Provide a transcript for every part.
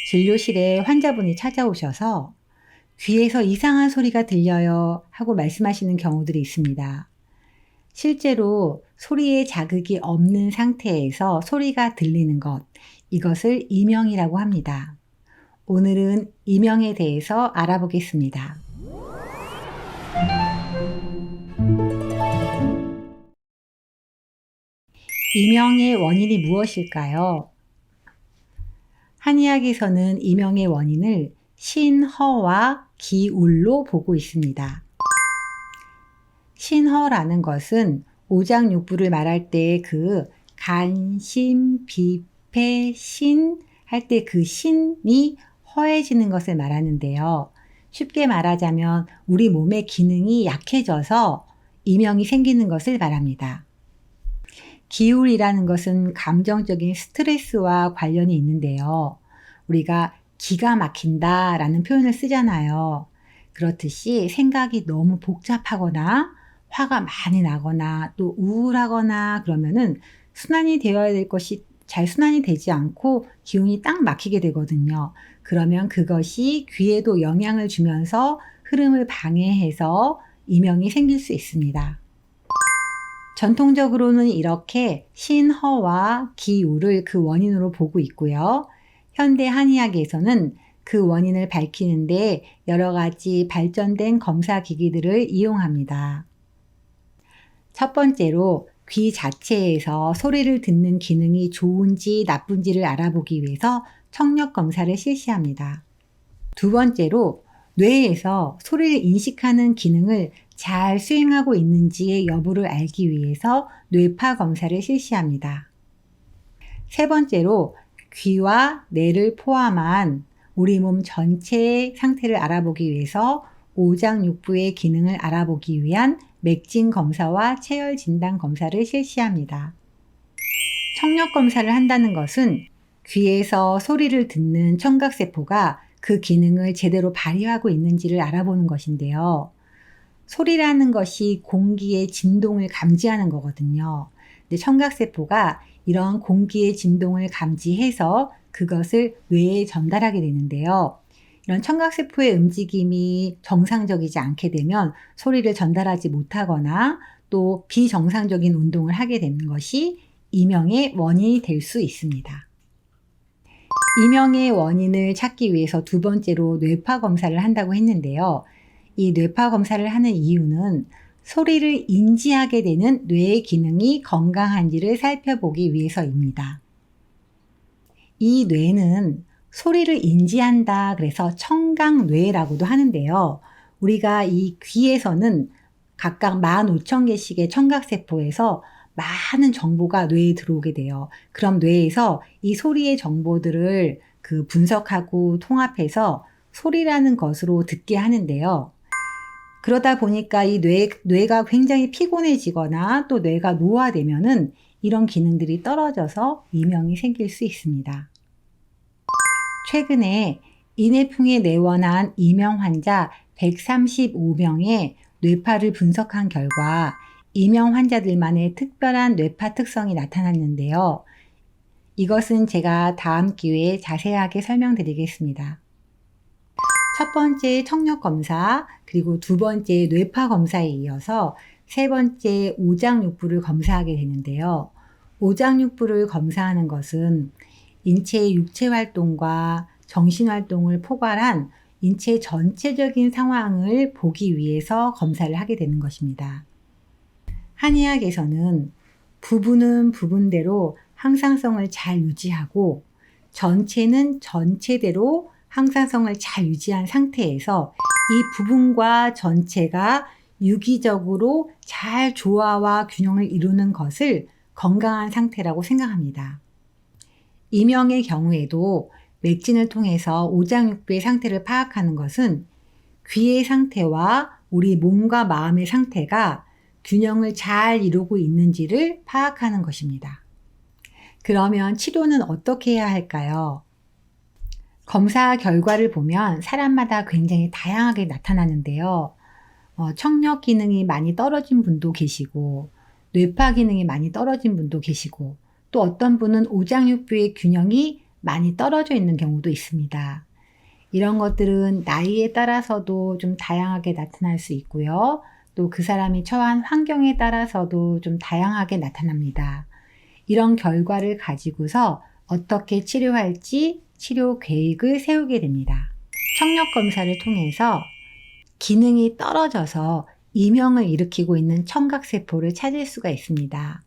진료실에 환자분이 찾아오셔서 귀에서 이상한 소리가 들려요 하고 말씀하시는 경우들이 있습니다. 실제로 소리에 자극이 없는 상태에서 소리가 들리는 것, 이것을 이명이라고 합니다. 오늘은 이명에 대해서 알아보겠습니다. 이명의 원인이 무엇일까요? 한의학에서는 이명의 원인을 신허와 기울로 보고 있습니다. 신허라는 것은 오장육부를 말할 때 그 간, 심, 비패, 신 할 때 그 신이 허해지는 것을 말하는데요. 쉽게 말하자면 우리 몸의 기능이 약해져서 이명이 생기는 것을 말합니다. 기울이라는 것은 감정적인 스트레스와 관련이 있는데요. 우리가 기가 막힌다 라는 표현을 쓰잖아요. 그렇듯이 생각이 너무 복잡하거나 화가 많이 나거나 또 우울하거나 그러면은 순환이 되어야 될 것이 잘 순환이 되지 않고 기운이 딱 막히게 되거든요. 그러면 그것이 귀에도 영향을 주면서 흐름을 방해해서 이명이 생길 수 있습니다. 전통적으로는 이렇게 신허와 기울을 그 원인으로 보고 있고요. 현대 한의학에서는 그 원인을 밝히는데 여러 가지 발전된 검사 기기들을 이용합니다. 첫 번째로 귀 자체에서 소리를 듣는 기능이 좋은지 나쁜지를 알아보기 위해서 청력 검사를 실시합니다. 두 번째로 뇌에서 소리를 인식하는 기능을 잘 수행하고 있는지의 여부를 알기 위해서 뇌파 검사를 실시합니다. 세 번째로 귀와 뇌를 포함한 우리 몸 전체의 상태를 알아보기 위해서 오장육부의 기능을 알아보기 위한 맥진 검사와 체열 진단 검사를 실시합니다. 청력 검사를 한다는 것은 귀에서 소리를 듣는 청각세포가 그 기능을 제대로 발휘하고 있는지를 알아보는 것인데요. 소리라는 것이 공기의 진동을 감지하는 거거든요. 근데 청각세포가 이런 공기의 진동을 감지해서 그것을 뇌에 전달하게 되는데요. 이런 청각세포의 움직임이 정상적이지 않게 되면 소리를 전달하지 못하거나 또 비정상적인 운동을 하게 되는 것이 이명의 원인이 될 수 있습니다. 이명의 원인을 찾기 위해서 두 번째로 뇌파 검사를 한다고 했는데요. 이 뇌파 검사를 하는 이유는 소리를 인지하게 되는 뇌의 기능이 건강한지를 살펴보기 위해서입니다. 이 뇌는 소리를 인지한다 그래서 청각뇌라고도 하는데요. 우리가 이 귀에서는 각각 15,000개씩의 청각세포에서 많은 정보가 뇌에 들어오게 돼요. 그럼 뇌에서 이 소리의 정보들을 분석하고 통합해서 소리라는 것으로 듣게 하는데요. 그러다 보니까 이 뇌가 굉장히 피곤해지거나 또 뇌가 노화되면은 이런 기능들이 떨어져서 이명이 생길 수 있습니다. 최근에 인해풍에 내원한 이명 환자 135명의 뇌파를 분석한 결과 이명 환자들만의 특별한 뇌파 특성이 나타났는데요. 이것은 제가 다음 기회에 자세하게 설명드리겠습니다. 첫 번째 청력 검사, 그리고 두 번째 뇌파 검사에 이어서 세 번째 오장육부를 검사하게 되는데요. 오장육부를 검사하는 것은 인체의 육체 활동과 정신 활동을 포괄한 인체 전체적인 상황을 보기 위해서 검사를 하게 되는 것입니다. 한의학에서는 부분은 부분대로 항상성을 잘 유지하고 전체는 전체대로 항상성을 잘 유지한 상태에서 이 부분과 전체가 유기적으로 잘 조화와 균형을 이루는 것을 건강한 상태라고 생각합니다. 이명의 경우에도 맥진을 통해서 오장육부의 상태를 파악하는 것은 귀의 상태와 우리 몸과 마음의 상태가 균형을 잘 이루고 있는지를 파악하는 것입니다. 그러면 치료는 어떻게 해야 할까요? 검사 결과를 보면 사람마다 굉장히 다양하게 나타나는데요. 청력 기능이 많이 떨어진 분도 계시고 뇌파 기능이 많이 떨어진 분도 계시고 또 어떤 분은 오장육부의 균형이 많이 떨어져 있는 경우도 있습니다. 이런 것들은 나이에 따라서도 좀 다양하게 나타날 수 있고요. 또 그 사람이 처한 환경에 따라서도 좀 다양하게 나타납니다. 이런 결과를 가지고서 어떻게 치료할지 치료 계획을 세우게 됩니다. 청력 검사를 통해서 기능이 떨어져서 이명을 일으키고 있는 청각세포를 찾을 수가 있습니다.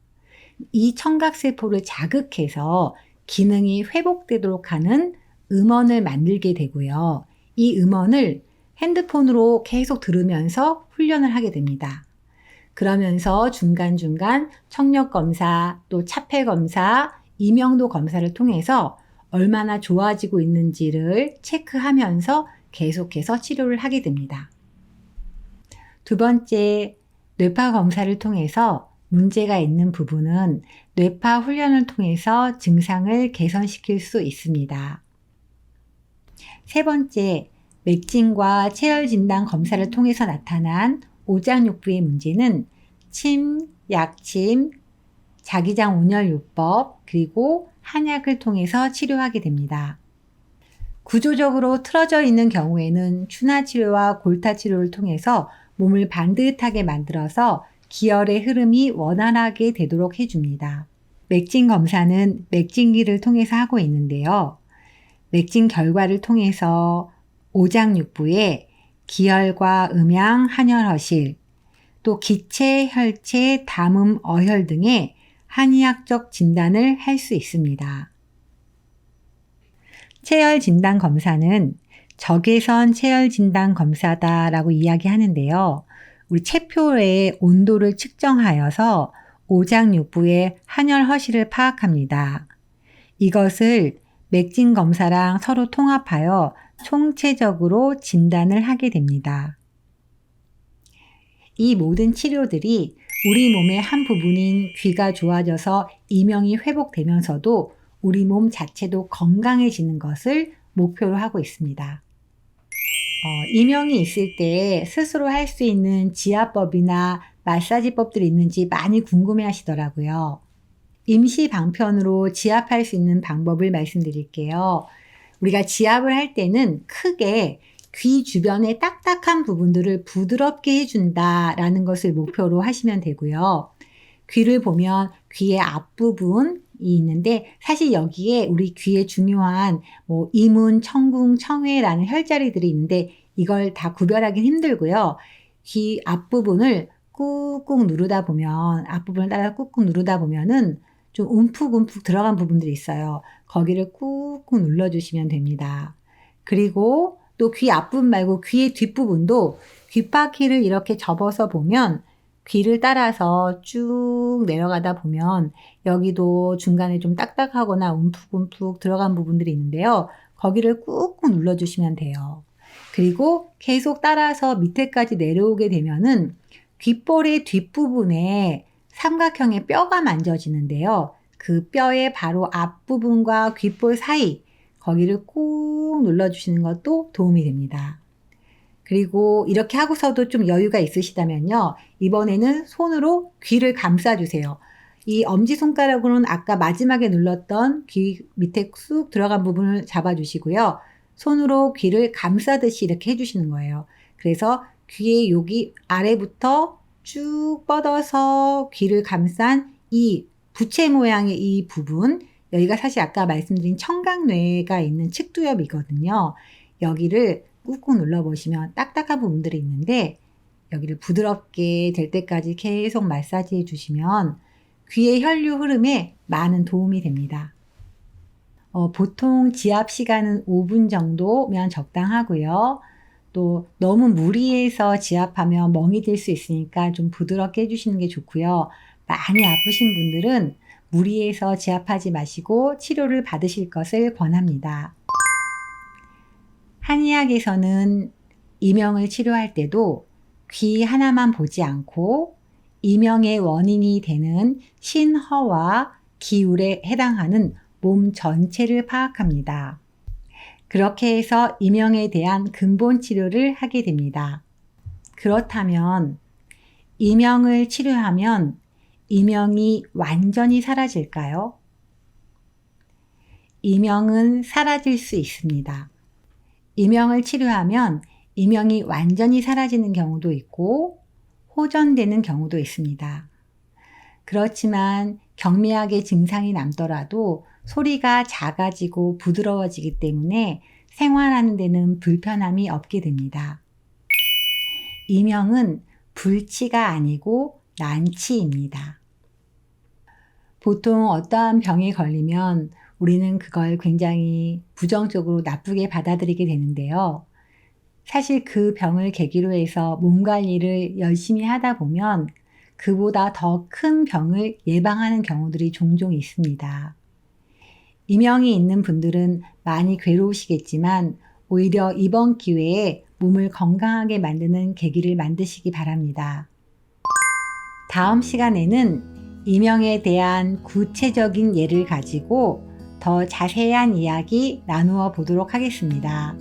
이 청각세포를 자극해서 기능이 회복되도록 하는 음원을 만들게 되고요. 이 음원을 핸드폰으로 계속 들으면서 훈련을 하게 됩니다. 그러면서 중간중간 청력검사, 또 차폐검사, 이명도 검사를 통해서 얼마나 좋아지고 있는지를 체크하면서 계속해서 치료를 하게 됩니다. 두 번째, 뇌파 검사를 통해서 문제가 있는 부분은 뇌파 훈련을 통해서 증상을 개선시킬 수 있습니다. 세 번째, 맥진과 체열 진단 검사를 통해서 나타난 오장육부의 문제는 침, 약침, 자기장 온열요법, 그리고 한약을 통해서 치료하게 됩니다. 구조적으로 틀어져 있는 경우에는 추나 치료와 골타 치료를 통해서 몸을 반듯하게 만들어서 기혈의 흐름이 원활하게 되도록 해줍니다. 맥진 검사는 맥진기를 통해서 하고 있는데요. 맥진 결과를 통해서 오장육부에 기혈과 음양, 한혈, 허실, 또 기체, 혈체, 담음, 어혈 등의 한의학적 진단을 할 수 있습니다. 체열 진단 검사는 적외선 체열 진단 검사다라고 이야기하는데요. 우리 체표의 온도를 측정하여서 오장육부의 한혈, 허실을 파악합니다. 이것을 맥진 검사랑 서로 통합하여 총체적으로 진단을 하게 됩니다. 이 모든 치료들이 우리 몸의 한 부분인 귀가 좋아져서 이명이 회복되면서도 우리 몸 자체도 건강해지는 것을 목표로 하고 있습니다. 이명이 있을 때 스스로 할 수 있는 지압법이나 마사지법들이 있는지 많이 궁금해 하시더라고요. 임시 방편으로 지압할 수 있는 방법을 말씀드릴게요. 우리가 지압을 할 때는 크게 귀 주변의 딱딱한 부분들을 부드럽게 해준다라는 것을 목표로 하시면 되고요. 귀를 보면 귀의 앞부분이 있는데 사실 여기에 우리 귀에 중요한 이문, 청궁, 청회라는 혈자리들이 있는데 이걸 다 구별하기는 힘들고요. 귀 앞부분을 꾹꾹 누르다 보면 앞부분을 따라 꾹꾹 누르다 보면은 좀 움푹움푹 들어간 부분들이 있어요. 거기를 꾹꾹 눌러주시면 됩니다. 그리고 또 귀 앞부분 말고 귀의 뒷부분도 귓바퀴를 이렇게 접어서 보면 귀를 따라서 쭉 내려가다 보면 여기도 중간에 좀 딱딱하거나 움푹움푹 들어간 부분들이 있는데요. 거기를 꾹꾹 눌러주시면 돼요. 그리고 계속 따라서 밑에까지 내려오게 되면은 귓볼의 뒷부분에 삼각형의 뼈가 만져지는데요. 그 뼈의 바로 앞부분과 귓볼 사이 거기를 꾹 눌러주시는 것도 도움이 됩니다. 그리고 이렇게 하고서도 좀 여유가 있으시다면요. 이번에는 손으로 귀를 감싸주세요. 이 엄지손가락으로는 아까 마지막에 눌렀던 귀 밑에 쑥 들어간 부분을 잡아주시고요. 손으로 귀를 감싸듯이 이렇게 해주시는 거예요. 그래서 귀의 여기 아래부터 쭉 뻗어서 귀를 감싼 이 부채 모양의 이 부분, 여기가 사실 아까 말씀드린 청각뇌가 있는 측두엽이거든요. 여기를 꾹꾹 눌러보시면 딱딱한 부분들이 있는데 여기를 부드럽게 될 때까지 계속 마사지 해주시면 귀의 혈류 흐름에 많은 도움이 됩니다. 보통 지압 시간은 5분 정도면 적당하고요. 또 너무 무리해서 지압하면 멍이 들 수 있으니까 좀 부드럽게 해주시는 게 좋고요. 많이 아프신 분들은 무리해서 지압하지 마시고 치료를 받으실 것을 권합니다. 한의학에서는 이명을 치료할 때도 귀 하나만 보지 않고 이명의 원인이 되는 신허와 기울에 해당하는 몸 전체를 파악합니다. 그렇게 해서 이명에 대한 근본 치료를 하게 됩니다. 그렇다면 이명을 치료하면 이명이 완전히 사라질까요? 이명은 사라질 수 있습니다. 이명을 치료하면 이명이 완전히 사라지는 경우도 있고 호전되는 경우도 있습니다. 그렇지만 경미하게 증상이 남더라도 소리가 작아지고 부드러워지기 때문에 생활하는 데는 불편함이 없게 됩니다. 이명은 불치가 아니고 난치입니다. 보통 어떠한 병에 걸리면 우리는 그걸 굉장히 부정적으로 나쁘게 받아들이게 되는데요. 사실 그 병을 계기로 해서 몸 관리를 열심히 하다 보면 그보다 더 큰 병을 예방하는 경우들이 종종 있습니다. 이명이 있는 분들은 많이 괴로우시겠지만 오히려 이번 기회에 몸을 건강하게 만드는 계기를 만드시기 바랍니다. 다음 시간에는 이명에 대한 구체적인 예를 가지고 더 자세한 이야기 나누어 보도록 하겠습니다.